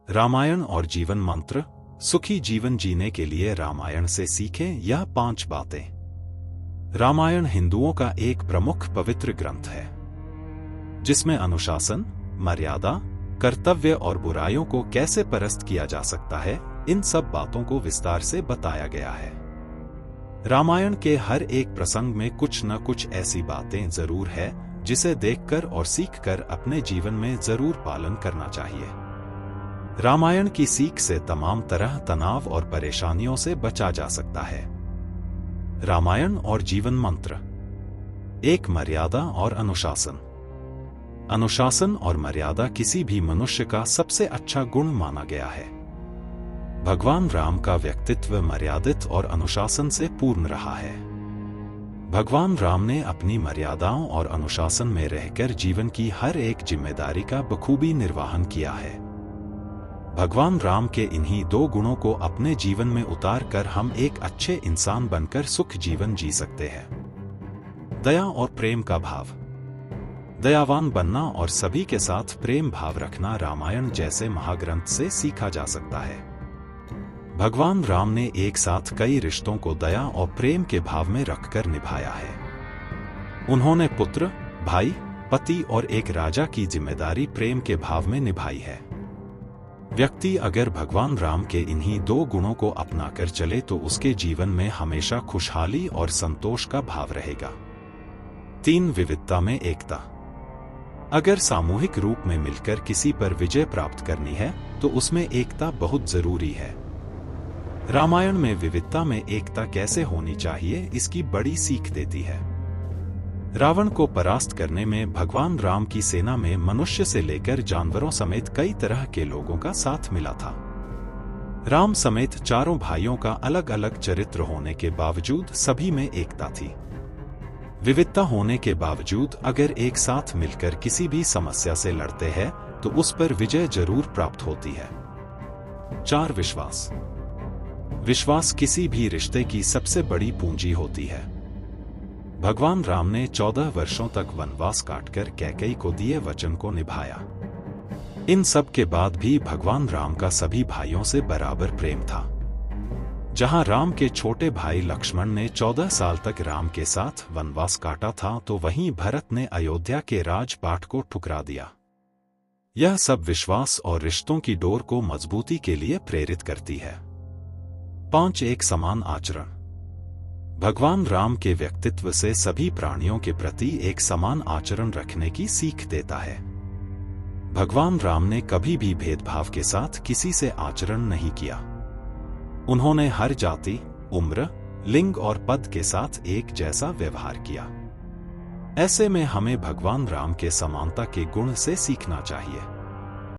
रामायण और जीवन मंत्र। सुखी जीवन जीने के लिए रामायण से सीखें यह 5 बातें। रामायण हिंदुओं का एक प्रमुख पवित्र ग्रंथ है, जिसमें अनुशासन, मर्यादा, कर्तव्य और बुराइयों को कैसे परास्त किया जा सकता है, इन सब बातों को विस्तार से बताया गया है। रामायण के हर एक प्रसंग में कुछ न कुछ ऐसी बातें जरूर है जिसे देखकर और सीखकर अपने जीवन में जरूर पालन करना चाहिए। रामायण की सीख से तमाम तरह तनाव और परेशानियों से बचा जा सकता है। रामायण और जीवन मंत्र। 1. मर्यादा और अनुशासन। अनुशासन और मर्यादा किसी भी मनुष्य का सबसे अच्छा गुण माना गया है। भगवान राम का व्यक्तित्व मर्यादित और अनुशासन से पूर्ण रहा है। भगवान राम ने अपनी मर्यादाओं और अनुशासन में रहकर जीवन की हर एक जिम्मेदारी का बखूबी निर्वहन किया है। भगवान राम के इन्हीं 2 गुणों को अपने जीवन में उतार कर हम एक अच्छे इंसान बनकर सुख जीवन जी सकते हैं। दया और प्रेम का भाव। दयावान बनना और सभी के साथ प्रेम भाव रखना रामायण जैसे महाग्रंथ से सीखा जा सकता है। भगवान राम ने एक साथ कई रिश्तों को दया और प्रेम के भाव में रखकर निभाया है। उन्होंने पुत्र, भाई, पति और एक राजा की जिम्मेदारी प्रेम के भाव में निभाई है। व्यक्ति अगर भगवान राम के इन्हीं 2 गुणों को अपनाकर चले तो उसके जीवन में हमेशा खुशहाली और संतोष का भाव रहेगा। 3. विविधता में एकता। अगर सामूहिक रूप में मिलकर किसी पर विजय प्राप्त करनी है तो उसमें एकता बहुत जरूरी है। रामायण में विविधता में एकता कैसे होनी चाहिए इसकी बड़ी सीख देती है। रावण को परास्त करने में भगवान राम की सेना में मनुष्य से लेकर जानवरों समेत कई तरह के लोगों का साथ मिला था। राम समेत चारों भाइयों का अलग अलग चरित्र होने के बावजूद सभी में एकता थी। विविधता होने के बावजूद अगर एक साथ मिलकर किसी भी समस्या से लड़ते हैं तो उस पर विजय जरूर प्राप्त होती है। 4. विश्वास। विश्वास किसी भी रिश्ते की सबसे बड़ी पूंजी होती है। भगवान राम ने 14 वर्षों तक वनवास काटकर कैकेयी को दिए वचन को निभाया। इन सब के बाद भी भगवान राम का सभी भाइयों से बराबर प्रेम था। जहां राम के छोटे भाई लक्ष्मण ने 14 साल तक राम के साथ वनवास काटा था तो वहीं भरत ने अयोध्या के राजपाट को ठुकरा दिया। यह सब विश्वास और रिश्तों की डोर को मजबूती के लिए प्रेरित करती है। 5. एक समान आचरण। भगवान राम के व्यक्तित्व से सभी प्राणियों के प्रति एक समान आचरण रखने की सीख देता है। भगवान राम ने कभी भी भेदभाव के साथ किसी से आचरण नहीं किया। उन्होंने हर जाति, उम्र, लिंग और पद के साथ एक जैसा व्यवहार किया। ऐसे में हमें भगवान राम के समानता के गुण से सीखना चाहिए।